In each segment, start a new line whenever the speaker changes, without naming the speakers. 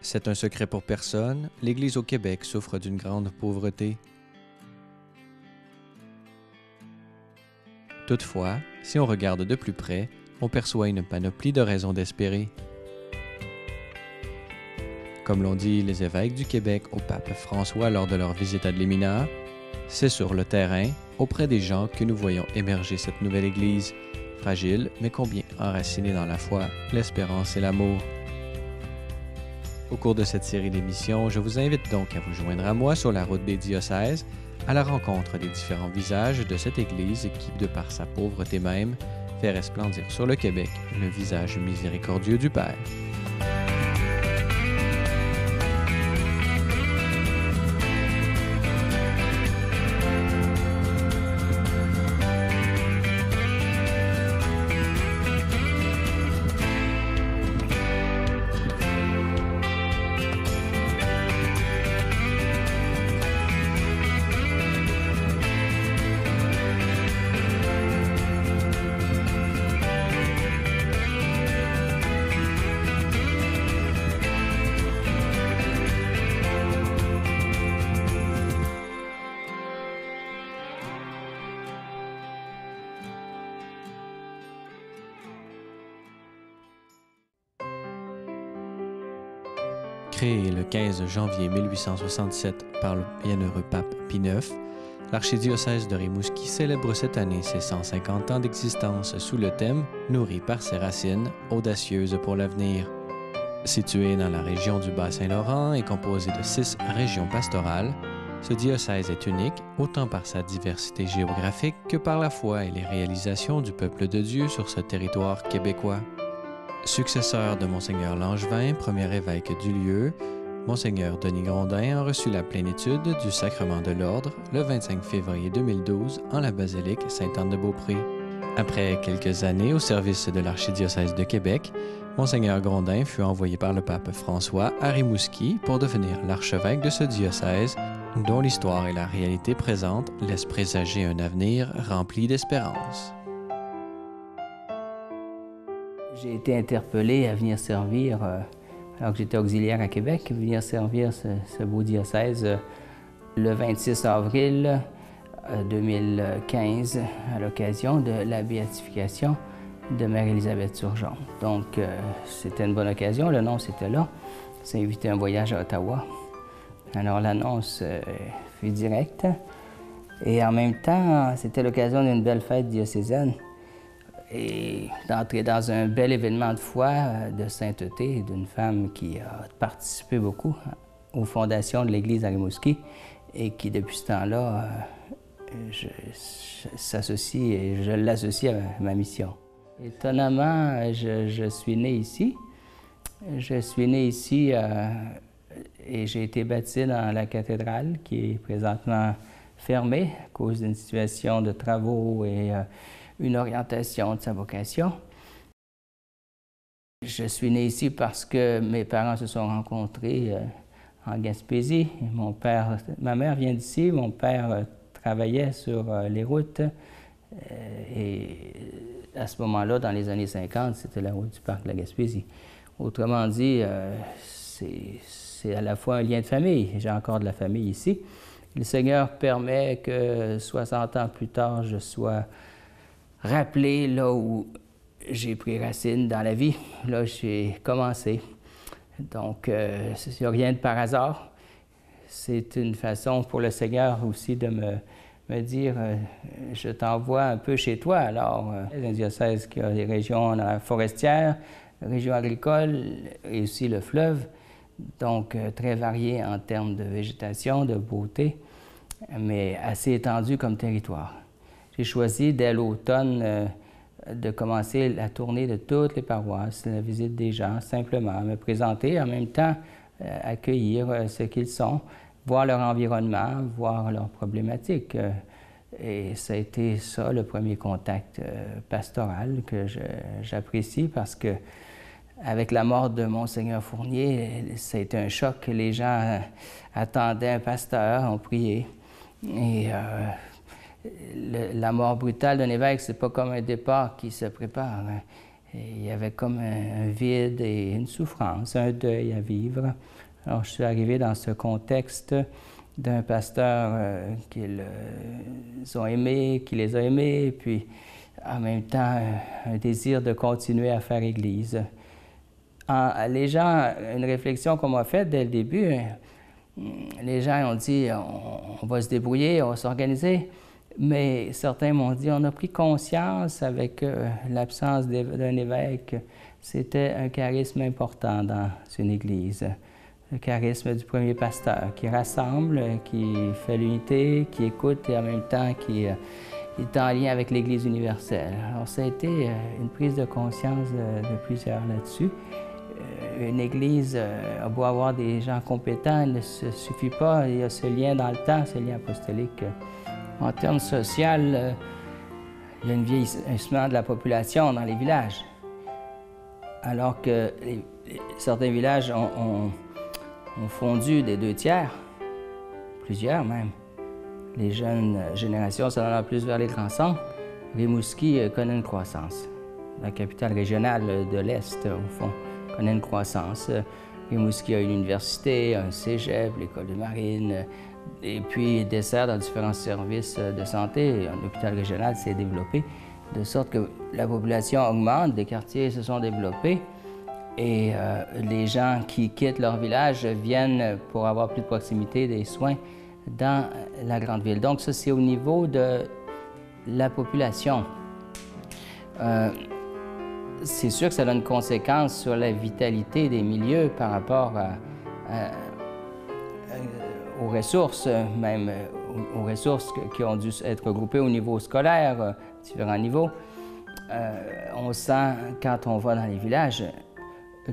C'est un secret pour personne, l'Église au Québec souffre d'une grande pauvreté. Toutefois, si on regarde de plus près, on perçoit une panoplie de raisons d'espérer. Comme l'ont dit les évêques du Québec au pape François lors de leur visite ad limina, c'est sur le terrain, auprès des gens, que nous voyons émerger cette nouvelle Église, fragile mais combien enracinée dans la foi, l'espérance et l'amour. Au cours de cette série d'émissions, je vous invite donc à vous joindre à moi sur la route des diocèses, à la rencontre des différents visages de cette Église qui, de par sa pauvreté même, fait resplendir sur le Québec le visage miséricordieux du Père. Créé le 15 janvier 1867 par le bienheureux pape Pie IX, l'archidiocèse de Rimouski célèbre cette année ses 150 ans d'existence sous le thème « Nourri par ses racines, audacieuses pour l'avenir ». Situé dans la région du Bas-Saint-Laurent et composé de 6 régions pastorales, ce diocèse est unique autant par sa diversité géographique que par la foi et les réalisations du peuple de Dieu sur ce territoire québécois. Successeur de Monseigneur Langevin, premier évêque du lieu, Monseigneur Denis Grondin a reçu la plénitude du sacrement de l'ordre le 25 février 2012 en la basilique Sainte-Anne-de-Beaupré. Après quelques années au service de l'archidiocèse de Québec, Monseigneur Grondin fut envoyé par le pape François à Rimouski pour devenir l'archevêque de ce diocèse, dont l'histoire et la réalité présente laissent présager un avenir rempli d'espérance.
J'ai été interpellé à venir servir, alors que j'étais auxiliaire à Québec, venir servir ce beau diocèse le 26 avril 2015 à l'occasion de la béatification de Mère-Élisabeth Turgeon. Donc, c'était une bonne occasion, l'annonce était là. Ça invitait un voyage à Ottawa. Alors, l'annonce fut directe. Et en même temps, c'était l'occasion d'une belle fête diocésaine et d'entrer dans un bel événement de foi, de sainteté, d'une femme qui a participé beaucoup aux fondations de l'Église à Rimouski et qui, depuis ce temps-là, je l'associe à ma mission. Étonnamment, je suis né ici. Je suis né ici et j'ai été baptisé dans la cathédrale qui est présentement fermée à cause d'une situation de travaux et une orientation de sa vocation. Je suis né ici parce que mes parents se sont rencontrés en Gaspésie. Ma mère vient d'ici, mon père travaillait sur les routes et à ce moment-là, dans les années 50, c'était la route du parc de la Gaspésie. Autrement dit, c'est à la fois un lien de famille. J'ai encore de la famille ici. Le Seigneur permet que 60 ans plus tard, je sois rappelé là où j'ai pris racine dans la vie. Là, j'ai commencé. Donc, il n'y a rien de par hasard. C'est une façon pour le Seigneur aussi de me dire je t'envoie un peu chez toi. Alors, un diocèse qui a des régions forestières, régions agricoles et aussi le fleuve. Donc, très varié en termes de végétation, de beauté, mais assez étendu comme territoire. J'ai choisi, dès l'automne, de commencer la tournée de toutes les paroisses, la visite des gens, simplement me présenter, en même temps accueillir ce qu'ils sont, voir leur environnement, voir leurs problématiques. Et ça a été ça, le premier contact pastoral que j'apprécie parce que avec la mort de Monseigneur Fournier, ça a été un choc. Les gens attendaient un pasteur, ont prié. Et la mort brutale d'un évêque, c'est pas comme un départ qui se prépare. Et il y avait comme un vide et une souffrance, un deuil à vivre. Alors, je suis arrivé dans ce contexte d'un pasteur qu'ils ont aimé, qui les a aimés, puis en même temps, un désir de continuer à faire Église. Les gens, une réflexion qu'on m'a faite dès le début, les gens ont dit on va se débrouiller, on va s'organiser, mais certains m'ont dit on a pris conscience avec l'absence d'un évêque, c'était un charisme important dans une Église. Le charisme du premier pasteur qui rassemble, qui fait l'unité, qui écoute et en même temps qui est en lien avec l'Église universelle. Alors ça a été une prise de conscience de plusieurs là-dessus. Une Église a beau avoir des gens compétents, il ne suffit pas, il y a ce lien dans le temps, ce lien apostolique. En termes sociaux, il y a un vieillissement de la population dans les villages. Alors que certains villages ont fondu des 2 tiers, plusieurs même. Les jeunes générations s'en allant plus vers les grands centres. Rimouski connaît une croissance. La capitale régionale de l'Est, au fond, connaît une croissance. Rimouski a une université, un cégep, l'école de marine, et puis dessert dans différents services de santé. Un hôpital régional s'est développé, de sorte que la population augmente, des quartiers se sont développés. Et les gens qui quittent leur village viennent pour avoir plus de proximité des soins dans la grande ville. Donc ça, c'est au niveau de la population. C'est sûr que ça a une conséquence sur la vitalité des milieux par rapport aux ressources, même aux ressources qui ont dû être regroupées au niveau scolaire, différents niveaux. On sent, quand on va dans les villages,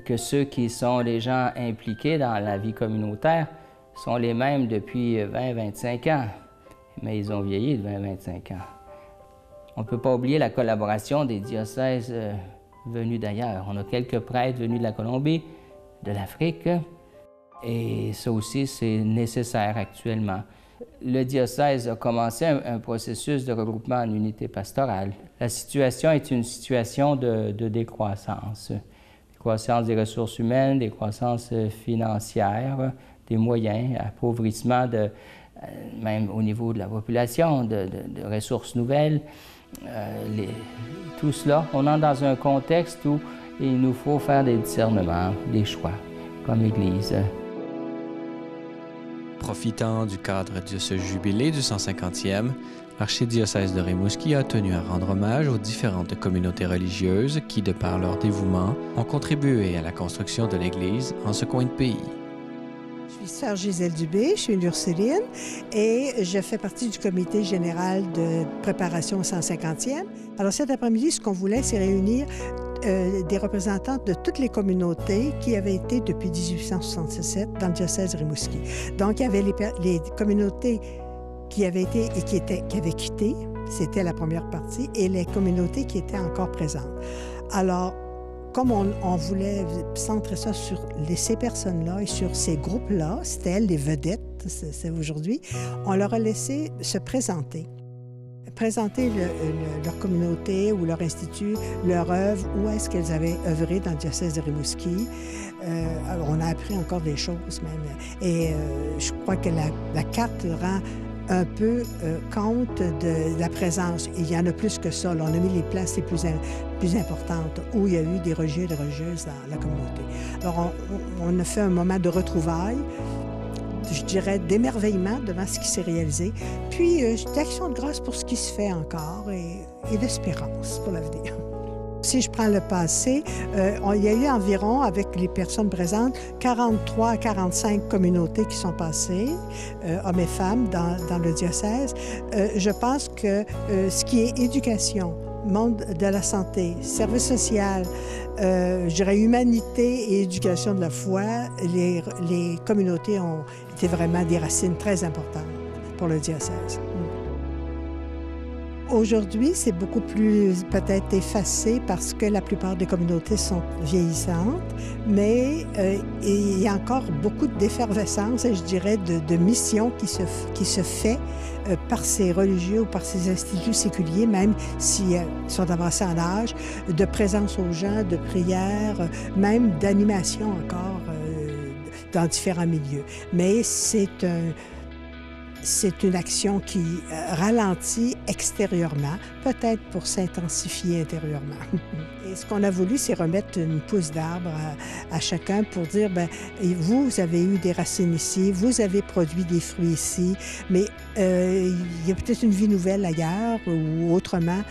que ceux qui sont les gens impliqués dans la vie communautaire sont les mêmes depuis 20-25 ans, mais ils ont vieilli de 20-25 ans. On ne peut pas oublier la collaboration des diocèses venus d'ailleurs. On a quelques prêtres venus de la Colombie, de l'Afrique, et ça aussi, c'est nécessaire actuellement. Le diocèse a commencé un processus de regroupement en unité pastorale. La situation est une situation de décroissance. Décroissance des ressources humaines, décroissance financière, des moyens, appauvrissement même au niveau de la population, de ressources nouvelles. Tout cela, on entre dans un contexte où il nous faut faire des discernements, des choix, comme Église.
Profitant du cadre de ce jubilé du 150e, l'archidiocèse de Rimouski a tenu à rendre hommage aux différentes communautés religieuses qui, de par leur dévouement, ont contribué à la construction de l'Église en ce coin de pays.
Je suis sœur Gisèle Dubé, je suis une Ursuline et je fais partie du comité général de préparation au 150e. Alors cet après-midi, ce qu'on voulait, c'est réunir des représentants de toutes les communautés qui avaient été depuis 1867 dans le diocèse de Rimouski. Donc, il y avait les communautés qui avaient été et qui avaient quitté, c'était la première partie, et les communautés qui étaient encore présentes. Alors, comme on voulait centrer ça sur ces personnes-là et sur ces groupes-là, c'était elles les vedettes, c'est aujourd'hui, on leur a laissé se présenter leur communauté ou leur institut, leur œuvre, où est-ce qu'elles avaient œuvré dans le diocèse de Rimouski. Alors on a appris encore des choses même. Et je crois que la carte rend un peu compte de la présence. Il y en a plus que ça. Là, on a mis les places les plus importantes où il y a eu des religieux et des religieuses dans la communauté. Alors on a fait un moment de retrouvailles, je dirais, d'émerveillement devant ce qui s'est réalisé, puis d'action de grâce pour ce qui se fait encore et d'espérance pour l'avenir. Si je prends le passé, il y a eu environ, avec les personnes présentes, 43 à 45 communautés qui sont passées, hommes et femmes, dans le diocèse. Je pense que ce qui est éducation, monde de la santé, service social, je dirais humanité et éducation de la foi, les communautés ont été vraiment des racines très importantes pour le diocèse. Aujourd'hui, c'est beaucoup plus peut-être effacé parce que la plupart des communautés sont vieillissantes, mais il y a encore beaucoup d'effervescence, et je dirais de mission qui se fait par ces religieux ou par ces instituts séculiers, même s'ils sont avancés en âge, de présence aux gens, de prière, même d'animation encore dans différents milieux. Mais c'est une action qui ralentit extérieurement, peut-être pour s'intensifier intérieurement. Et ce qu'on a voulu, c'est remettre une pousse d'arbre à chacun pour dire, bien, vous avez eu des racines ici, vous avez produit des fruits ici, mais il y a peut-être une vie nouvelle ailleurs ou autrement,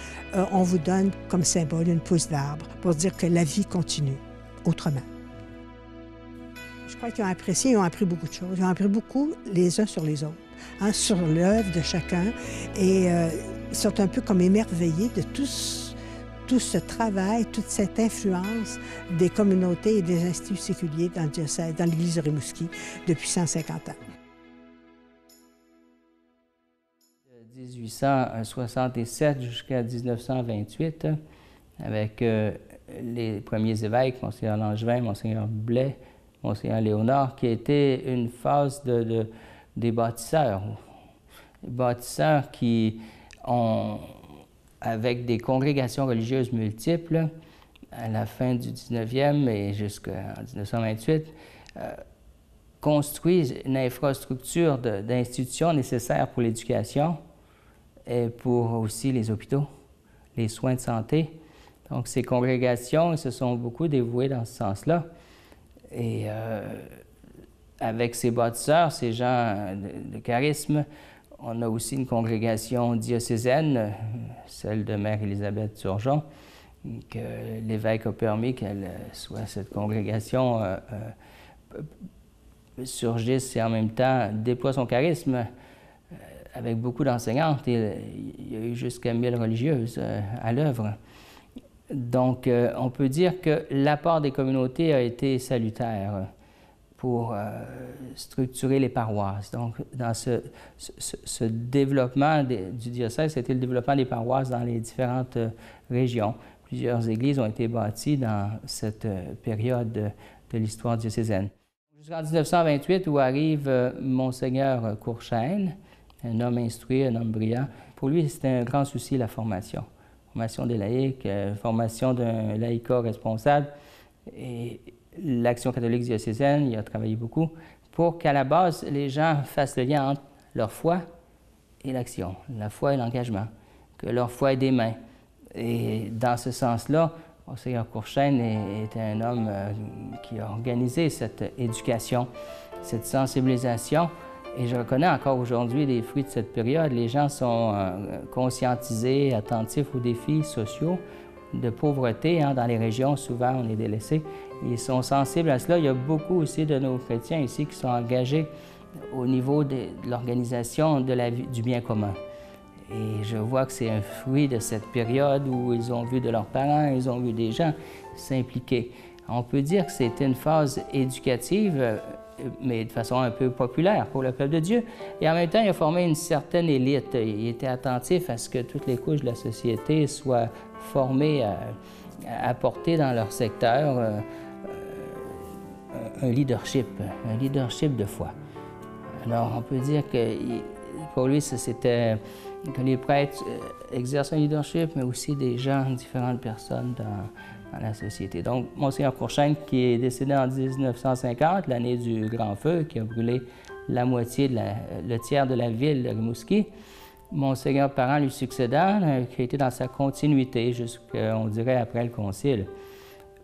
on vous donne comme symbole une pousse d'arbre pour dire que la vie continue autrement. Je crois qu'ils ont apprécié, ils ont appris beaucoup de choses. Ils ont appris beaucoup les uns sur les autres, hein, sur l'œuvre de chacun. Et ils sont un peu comme émerveillés de tout ce travail, toute cette influence des communautés et des instituts séculiers dans le diocèse, dans l'Église de Rimouski depuis 150 ans.
De 1867 jusqu'à 1928, avec les premiers évêques, Monseigneur Langevin, Monseigneur Blais, Monseigneur Léonard, qui était une phase des bâtisseurs. Les bâtisseurs qui ont, avec des congrégations religieuses multiples, à la fin du 19e et jusqu'en 1928, construisent une infrastructure d'institutions nécessaires pour l'éducation et pour aussi les hôpitaux, les soins de santé. Donc ces congrégations se sont beaucoup dévouées dans ce sens-là. Et avec ces bâtisseurs, ces gens de charisme, on a aussi une congrégation diocésaine, celle de Mère Élisabeth Turgeon, que l'évêque a permis qu'elle soit cette congrégation surgisse et en même temps déploie son charisme avec beaucoup d'enseignantes. Il y a eu jusqu'à 1000 religieuses à l'œuvre. Donc, on peut dire que l'apport des communautés a été salutaire pour structurer les paroisses. Donc, dans ce développement du diocèse, c'était le développement des paroisses dans les différentes régions. Plusieurs églises ont été bâties dans cette période de l'histoire diocésaine. Jusqu'en 1928, où arrive Monseigneur Courchaine, un homme instruit, un homme brillant. Pour lui, c'était un grand souci, la formation. Formation des laïcs, formation d'un laïcat responsable. Et l'Action catholique diocésaine, il a travaillé beaucoup pour qu'à la base, les gens fassent le lien entre leur foi et l'action, la foi et l'engagement, que leur foi ait des mains. Et dans ce sens-là, Monseigneur Courchaine était un homme qui a organisé cette éducation, cette sensibilisation. Et je reconnais encore aujourd'hui les fruits de cette période. Les gens sont conscientisés, attentifs aux défis sociaux de pauvreté. Hein, dans les régions, souvent, on est délaissés. Ils sont sensibles à cela. Il y a beaucoup aussi de nos chrétiens ici qui sont engagés au niveau de l'organisation du bien commun. Et je vois que c'est un fruit de cette période où ils ont vu de leurs parents, ils ont vu des gens s'impliquer. On peut dire que c'était une phase éducative, mais de façon un peu populaire pour le peuple de Dieu. Et en même temps, il a formé une certaine élite. Il était attentif à ce que toutes les couches de la société soient formées à porter dans leur secteur un leadership de foi. Alors, on peut dire que pour lui, c'était que les prêtres exercent un leadership, mais aussi des gens, différentes personnes dans la société. Donc, Monseigneur Courchaine, qui est décédé en 1950, l'année du Grand Feu, qui a brûlé la moitié, le tiers de la ville de Rimouski, Monseigneur Parent lui succédant, qui a été dans sa continuité jusqu'à, on dirait, après le Concile.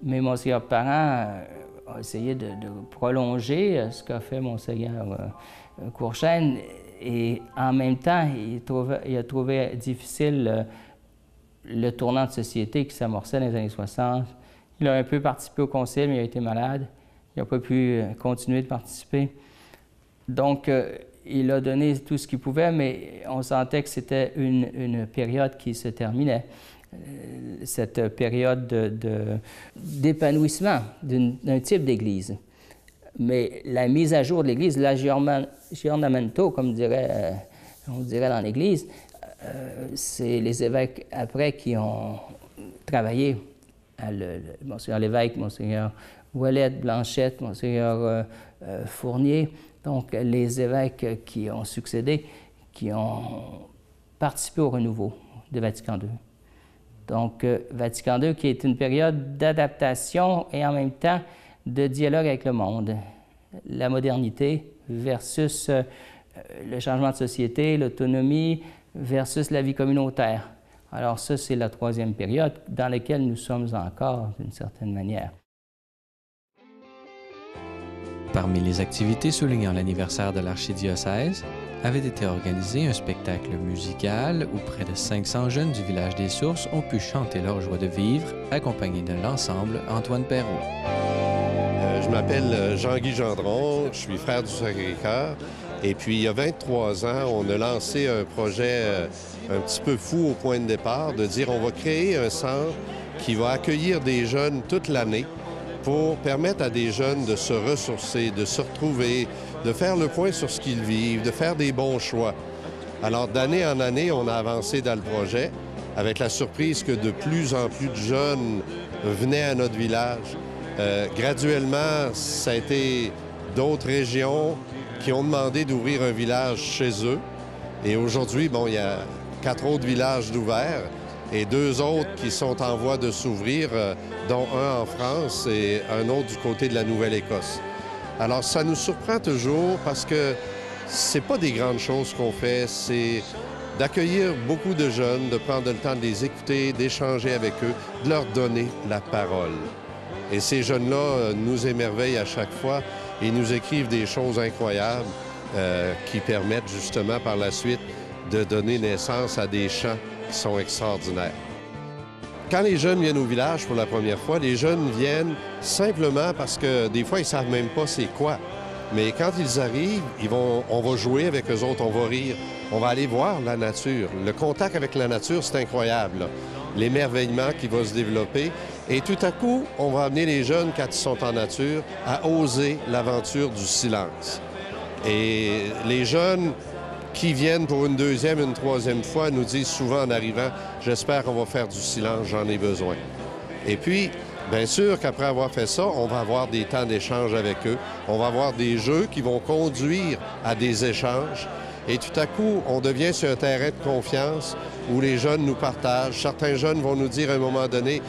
Mais Monseigneur Parent a essayé de prolonger ce qu'a fait Monseigneur Courchaine, et en même temps, il a trouvé difficile le tournant de société qui s'amorçait dans les années 60. Il a un peu participé au concile, mais il a été malade. Il n'a pas pu continuer de participer. Donc, il a donné tout ce qu'il pouvait, mais on sentait que c'était une période qui se terminait. Cette période d'épanouissement d'un type d'Église. Mais la mise à jour de l'Église, l'aggiornamento, comme on dirait dans l'Église, c'est les évêques après qui ont travaillé. Monseigneur Lévesque, Monseigneur Ouellette, Blanchette, Monseigneur Fournier, donc les évêques qui ont succédé, qui ont participé au renouveau de Vatican II. Donc, Vatican II qui est une période d'adaptation et en même temps de dialogue avec le monde. La modernité versus le changement de société, l'autonomie versus la vie communautaire. Alors ça, c'est la troisième période dans laquelle nous sommes encore, d'une certaine manière.
Parmi les activités soulignant l'anniversaire de l'archidiocèse, avait été organisé un spectacle musical où près de 500 jeunes du village des Sources ont pu chanter leur joie de vivre, accompagnés de l'ensemble Antoine Perrault.
Je m'appelle Jean-Guy Gendron, je suis frère du Sacré-Cœur. Et puis, il y a 23 ans, on a lancé un projet un petit peu fou au point de départ, de dire on va créer un centre qui va accueillir des jeunes toute l'année pour permettre à des jeunes de se ressourcer, de se retrouver, de faire le point sur ce qu'ils vivent, de faire des bons choix. Alors, d'année en année, on a avancé dans le projet avec la surprise que de plus en plus de jeunes venaient à notre village. Graduellement, ça a été d'autres régions qui ont demandé d'ouvrir un village chez eux. Et aujourd'hui, bon, il y a 4 autres villages d'ouverts et 2 autres qui sont en voie de s'ouvrir, dont un en France et un autre du côté de la Nouvelle-Écosse. Alors, ça nous surprend toujours parce que c'est pas des grandes choses qu'on fait, c'est d'accueillir beaucoup de jeunes, de prendre le temps de les écouter, d'échanger avec eux, de leur donner la parole. Et ces jeunes-là nous émerveillent à chaque fois et nous écrivent des choses incroyables qui permettent justement par la suite de donner naissance à des chants qui sont extraordinaires. Quand les jeunes viennent au village pour la première fois, les jeunes viennent simplement parce que des fois, ils ne savent même pas c'est quoi. Mais quand ils arrivent, on va jouer avec eux autres, on va rire, on va aller voir la nature. Le contact avec la nature, c'est incroyable, là. L'émerveillement qui va se développer. Et tout à coup, on va amener les jeunes, quand ils sont en nature, à oser l'aventure du silence. Et les jeunes qui viennent pour une deuxième, une troisième fois, nous disent souvent en arrivant, « J'espère qu'on va faire du silence, j'en ai besoin. » Et puis, bien sûr qu'après avoir fait ça, on va avoir des temps d'échange avec eux. On va avoir des jeux qui vont conduire à des échanges. Et tout à coup, on devient sur un terrain de confiance où les jeunes nous partagent. Certains jeunes vont nous dire à un moment donné,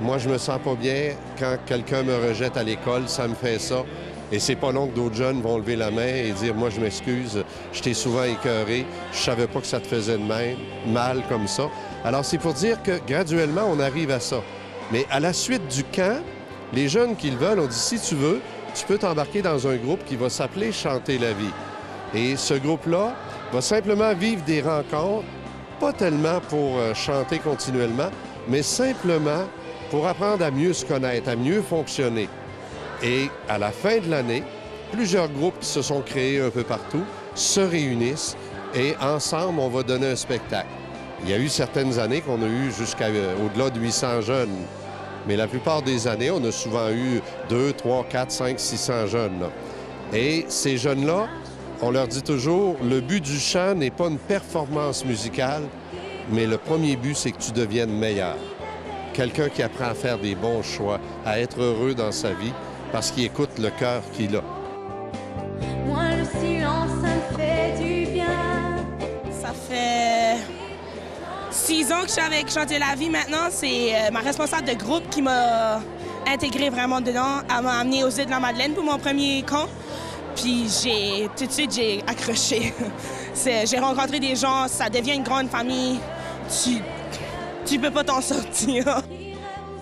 moi, je me sens pas bien quand quelqu'un me rejette à l'école, ça me fait ça. Et c'est pas long que d'autres jeunes vont lever la main et dire, moi, je m'excuse, je t'ai souvent écœuré, je savais pas que ça te faisait de mal comme ça. Alors, c'est pour dire que graduellement, on arrive à ça. Mais à la suite du camp, les jeunes qui le veulent, on dit, si tu veux, tu peux t'embarquer dans un groupe qui va s'appeler Chanter la vie. Et ce groupe-là va simplement vivre des rencontres, pas tellement pour chanter continuellement, mais simplement pour apprendre à mieux se connaître, à mieux fonctionner. Et à la fin de l'année, plusieurs groupes qui se sont créés un peu partout se réunissent et ensemble, on va donner un spectacle. Il y a eu certaines années qu'on a eu jusqu'à au-delà de 800 jeunes. Mais la plupart des années, on a souvent eu 2, 3, 4, 5, 600 jeunes, là. Et ces jeunes-là, on leur dit toujours, le but du chant n'est pas une performance musicale, mais le premier but, c'est que tu deviennes meilleur. Quelqu'un qui apprend à faire des bons choix, à être heureux dans sa vie, parce qu'il écoute le cœur qu'il a.
Moi, le silence, ça me fait du bien.
Ça fait 6 ans que je suis avec Chanter la vie maintenant. C'est ma responsable de groupe qui m'a intégré vraiment dedans. Elle m'a amené aux Îles-de-la-Madeleine pour mon premier camp. Puis tout de suite, j'ai accroché. J'ai rencontré des gens, ça devient une grande famille. Tu peux pas t'en sortir.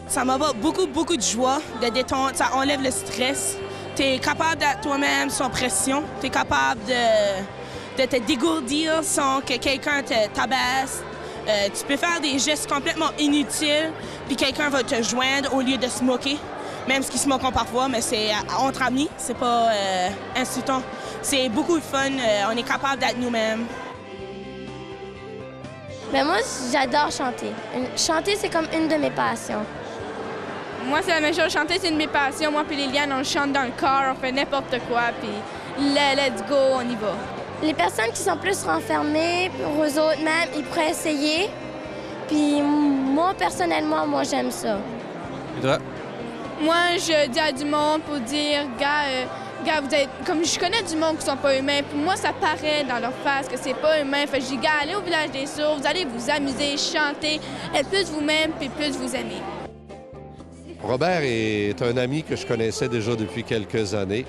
Ça m'apporte beaucoup de joie, de détente. Ça enlève le stress. Tu es capable d'être toi-même sans pression. Tu es capable de te dégourdir sans que quelqu'un t'abaisse. Tu peux faire des gestes complètement inutiles, puis quelqu'un va te joindre au lieu de se moquer. Même ce qu'ils se moquent parfois, mais c'est entre amis, c'est pas insultant. C'est beaucoup de fun, on est capable d'être nous-mêmes.
Ben moi, j'adore chanter. Chanter, c'est comme une de mes passions.
Moi, c'est la même chose. Chanter, c'est une de mes passions. Moi puis Liliane, on chante dans le corps, on fait n'importe quoi, puis let's go, on y va.
Les personnes qui sont plus renfermées, pour eux autres même, ils pourraient essayer. Puis moi, personnellement, moi, j'aime ça.
Et toi?
Moi, je dis à du monde pour dire, gars, vous êtes... Comme je connais du monde qui sont pas humains, pour moi, ça paraît dans leur face que c'est pas humain. Fait que je dis, gars, allez au village des sourds, vous allez vous amuser, chanter, être plus vous-même, puis plus vous aimer.
Robert est un ami que je connaissais déjà depuis quelques années.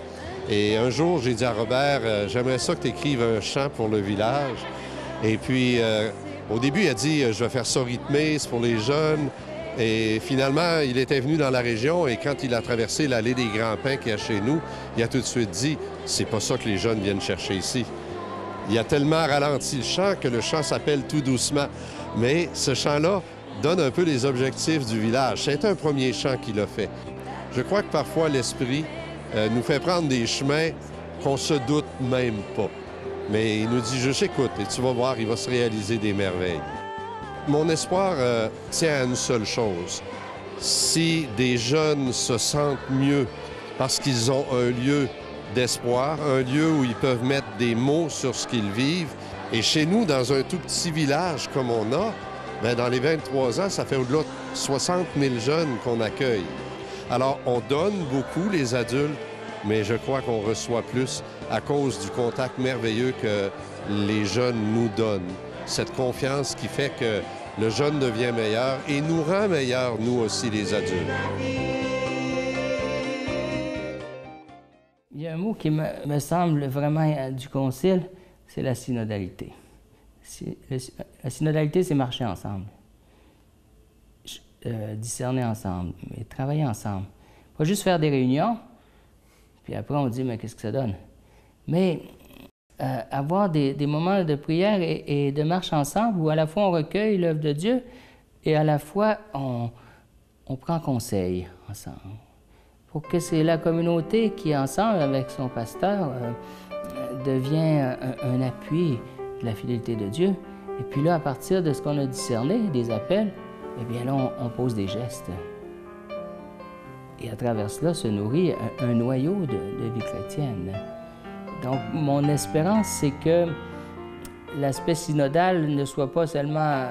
Et un jour, j'ai dit à Robert, j'aimerais ça que tu écrives un chant pour le village. Et puis, au début, il a dit, je vais faire ça rythmé, c'est pour les jeunes. Et finalement, il était venu dans la région et quand il a traversé l'allée des Grands-Pins qu'il y a chez nous, il a tout de suite dit, c'est pas ça que les jeunes viennent chercher ici. Il a tellement ralenti le chant que le chant s'appelle Tout doucement. Mais ce chant-là donne un peu les objectifs du village. C'est un premier chant qu'il a fait. Je crois que parfois l'esprit nous fait prendre des chemins qu'on se doute même pas. Mais il nous dit, juste écoute et tu vas voir, il va se réaliser des merveilles. Mon espoir tient à une seule chose. Si des jeunes se sentent mieux parce qu'ils ont un lieu d'espoir, un lieu où ils peuvent mettre des mots sur ce qu'ils vivent, et chez nous, dans un tout petit village comme on a, bien, dans les 23 ans, ça fait au-delà de 60 000 jeunes qu'on accueille. Alors, on donne beaucoup, les adultes, mais je crois qu'on reçoit plus à cause du contact merveilleux que les jeunes nous donnent. Cette confiance qui fait que le jeune devient meilleur et nous rend meilleurs, nous aussi, les adultes.
Il y a un mot qui me semble vraiment du concile, c'est la synodalité. La synodalité, c'est marcher ensemble, discerner ensemble, mais travailler ensemble. Pas juste faire des réunions, puis après on dit, mais qu'est-ce que ça donne? Mais avoir des moments de prière et de marche ensemble où à la fois on recueille l'œuvre de Dieu et à la fois on prend conseil ensemble. Pour que c'est la communauté qui, ensemble avec son pasteur, devient un appui de la fidélité de Dieu. Et puis là, à partir de ce qu'on a discerné, des appels, eh bien là, on pose des gestes. Et à travers cela se nourrit un noyau de vie chrétienne. Donc, mon espérance, c'est que l'aspect synodal ne soit pas seulement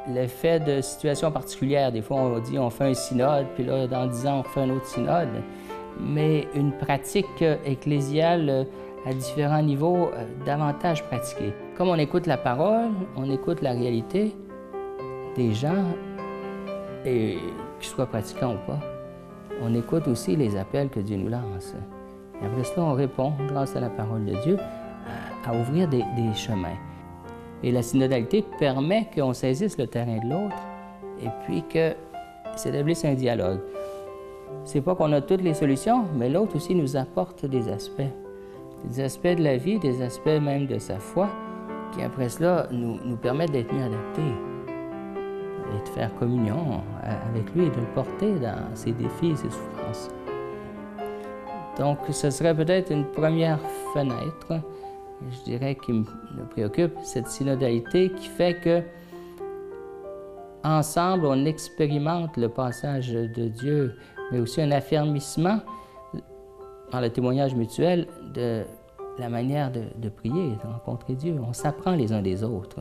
l'effet de situations particulières. Des fois, on dit on fait un synode, puis là, dans 10 ans, on refait un autre synode. Mais une pratique ecclésiale à différents niveaux, davantage pratiquée. Comme on écoute la parole, on écoute la réalité des gens, et qu'ils soient pratiquants ou pas. On écoute aussi les appels que Dieu nous lance. Et après cela, on répond, grâce à la parole de Dieu, à ouvrir des chemins. Et la synodalité permet qu'on saisisse le terrain de l'autre et puis que s'établisse un dialogue. C'est pas qu'on a toutes les solutions, mais l'autre aussi nous apporte des aspects de la vie, des aspects même de sa foi, qui après cela nous permettent d'être mieux adaptés et de faire communion avec lui et de le porter dans ses défis et ses souffrances. Donc, ce serait peut-être une première fenêtre, je dirais, qui me préoccupe, cette synodalité qui fait que, ensemble, on expérimente le passage de Dieu, mais aussi un affermissement dans le témoignage mutuel de la manière de prier, de rencontrer Dieu. On s'apprend les uns des autres.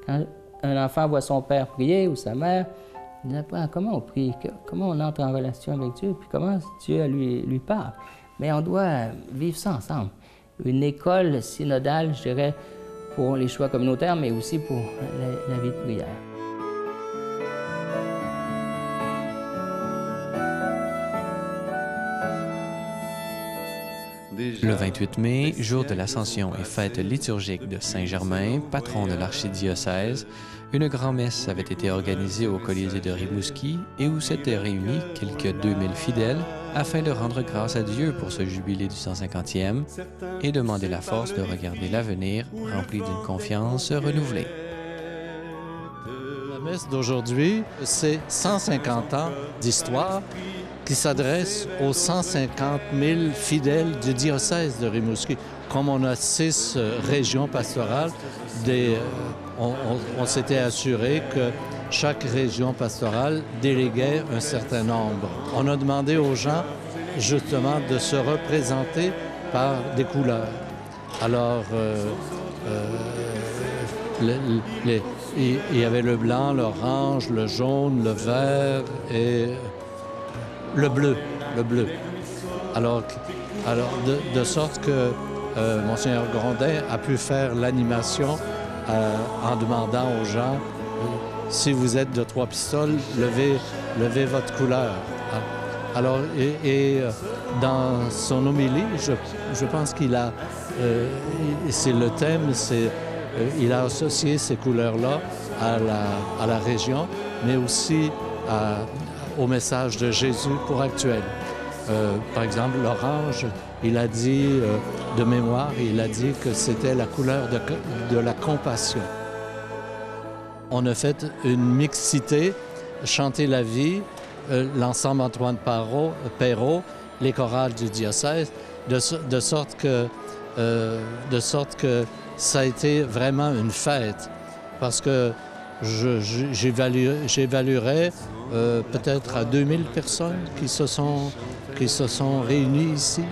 Quand un enfant voit son père prier ou sa mère, il apprend comment on prie, comment on entre en relation avec Dieu, puis comment Dieu lui parle. Mais on doit vivre ça ensemble. Une école synodale, je dirais, pour les choix communautaires, mais aussi pour la vie de prière.
Le 28 mai, jour de l'Ascension et fête liturgique de Saint-Germain, patron de l'archidiocèse, une grand-messe avait été organisée au Colisée de Rimouski et où s'étaient réunis quelques 2000 fidèles afin de rendre grâce à Dieu pour ce jubilé du 150e et demander la force de regarder l'avenir rempli d'une confiance renouvelée.
La messe d'aujourd'hui, c'est 150 ans d'histoire qui s'adresse aux 150 000 fidèles du diocèse de Rimouski. Comme on a 6 régions pastorales, on s'était assuré que chaque région pastorale déléguait un certain nombre. On a demandé aux gens, justement, de se représenter par des couleurs. Alors, il y avait le blanc, l'orange, le jaune, le vert et le bleu. Alors de sorte que Monseigneur Grondin a pu faire l'animation en demandant aux gens, si vous êtes de Trois-Pistoles, levez votre couleur. Alors, dans son homélie, je pense qu'il a, c'est le thème, il a associé ces couleurs-là à la région, mais aussi au message de Jésus pour actuel. Par exemple, l'orange, il a dit, de mémoire, il a dit que c'était la couleur de la compassion. On a fait une mixité, Chanter la vie, l'ensemble Antoine Perrault, les chorales du diocèse, de sorte que ça a été vraiment une fête, parce que j'évaluerais peut-être à 2000 personnes qui se sont réunies ici.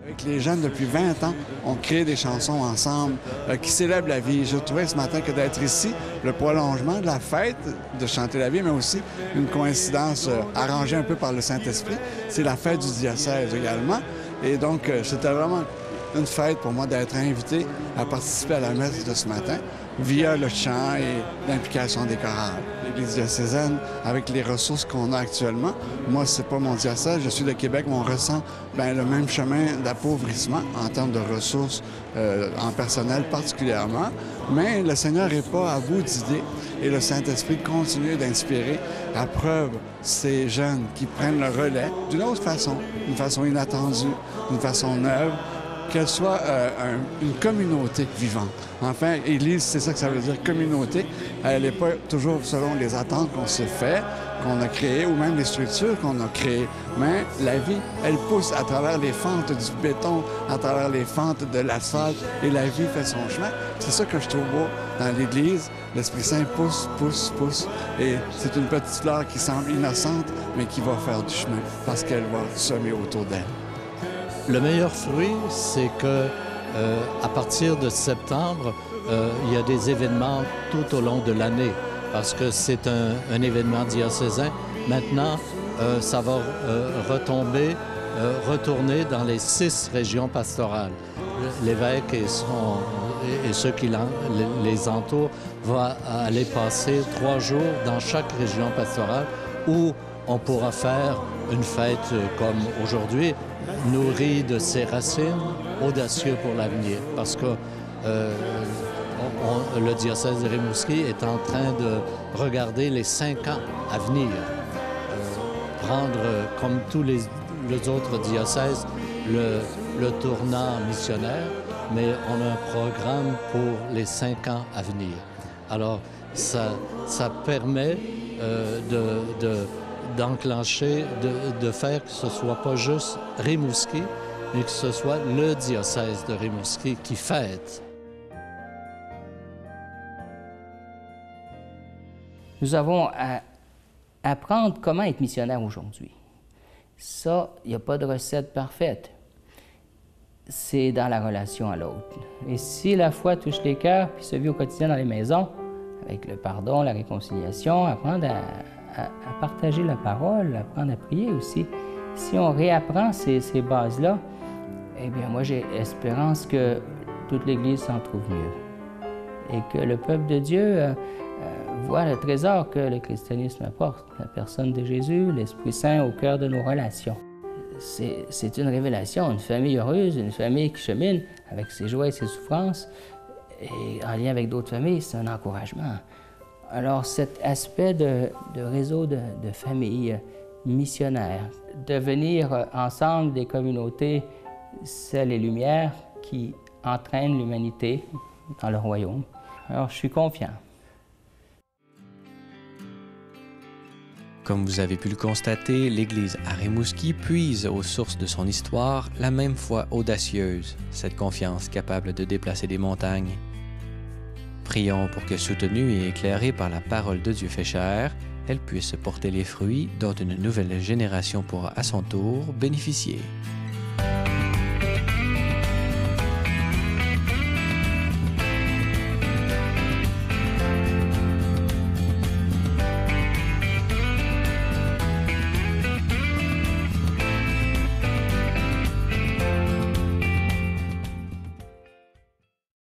Avec les jeunes, depuis 20 ans, on crée des chansons ensemble qui célèbrent la vie. Je trouvais ce matin que d'être ici, le prolongement de la fête de Chanter la vie, mais aussi une coïncidence arrangée un peu par le Saint-Esprit, c'est la fête du diocèse également. Et donc, c'était vraiment une fête pour moi d'être invité à participer à la messe de ce matin via le chant et l'implication des chorales. L'Église diocésaine, avec les ressources qu'on a actuellement, moi, c'est pas mon diocèse, je suis de Québec, mais on ressent le même chemin d'appauvrissement en termes de ressources en personnel particulièrement, mais le Seigneur n'est pas à bout d'idées et le Saint-Esprit continue d'inspirer, à preuve ces jeunes qui prennent le relais d'une autre façon, d'une façon inattendue, d'une façon neuve, qu'elle soit une communauté vivante. Enfin, Église, c'est ça que ça veut dire, communauté. Elle n'est pas toujours selon les attentes qu'on s'est fait, qu'on a créées, ou même les structures qu'on a créées. Mais la vie, elle pousse à travers les fentes du béton, à travers les fentes de l'asphalte, et la vie fait son chemin. C'est ça que je trouve beau dans l'Église. L'Esprit Saint pousse, pousse, pousse. Et c'est une petite fleur qui semble innocente, mais qui va faire du chemin, parce qu'elle va semer autour d'elle.
Le meilleur fruit, c'est que à partir de septembre, il y a des événements tout au long de l'année, parce que c'est un événement diocésain. Maintenant, ça va retourner dans les 6 régions pastorales. L'évêque et ceux qui les entourent vont aller passer 3 jours dans chaque région pastorale où on pourra faire une fête comme aujourd'hui, nourrie de ses racines, audacieux pour l'avenir. Parce que le diocèse de Rimouski est en train de regarder les 5 ans à venir. Prendre, comme tous les autres diocèses, le tournant missionnaire, mais on a un programme pour les 5 ans à venir. Alors, ça permet d'enclencher, de faire que ce ne soit pas juste Rimouski, mais que ce soit le diocèse de Rimouski qui fête.
Nous avons à apprendre comment être missionnaire aujourd'hui. Ça, il n'y a pas de recette parfaite. C'est dans la relation à l'autre. Et si la foi touche les cœurs, puis se vit au quotidien dans les maisons, avec le pardon, la réconciliation, apprendre à partager la parole, apprendre à prier aussi. Si on réapprend ces bases-là, eh bien, moi, j'ai espérance que toute l'Église s'en trouve mieux. Et que le peuple de Dieu voit le trésor que le christianisme apporte, la personne de Jésus, l'Esprit Saint au cœur de nos relations. C'est une révélation, une famille heureuse, une famille qui chemine avec ses joies et ses souffrances, et en lien avec d'autres familles, c'est un encouragement. Alors, cet aspect de réseau de familles missionnaires, devenir ensemble des communautés sel et lumière qui entraînent l'humanité dans le royaume. Alors, je suis confiant.
Comme vous avez pu le constater, l'Église à Rimouski puise aux sources de son histoire la même foi audacieuse, cette confiance capable de déplacer des montagnes. Prions pour que, soutenue et éclairée par la parole de Dieu fait chair, elle puisse porter les fruits dont une nouvelle génération pourra à son tour bénéficier.